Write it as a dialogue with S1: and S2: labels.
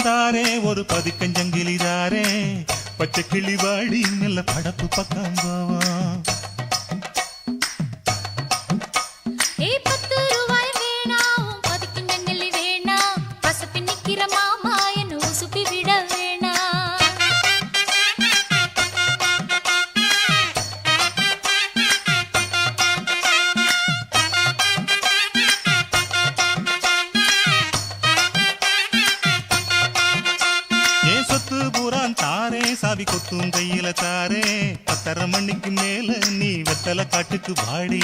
S1: தாரே ஒரு பதிக்கஞ்சங்கிலி தாரே பச்சை கிளி வாடி மெல்ல படப்பு பக்கம் போவோம். தாரே சாவி கொத்தும் கையில தாரே 10:30 மணிக்கு மேல நீ வெத்தலை காட்டுக்கு வாடி.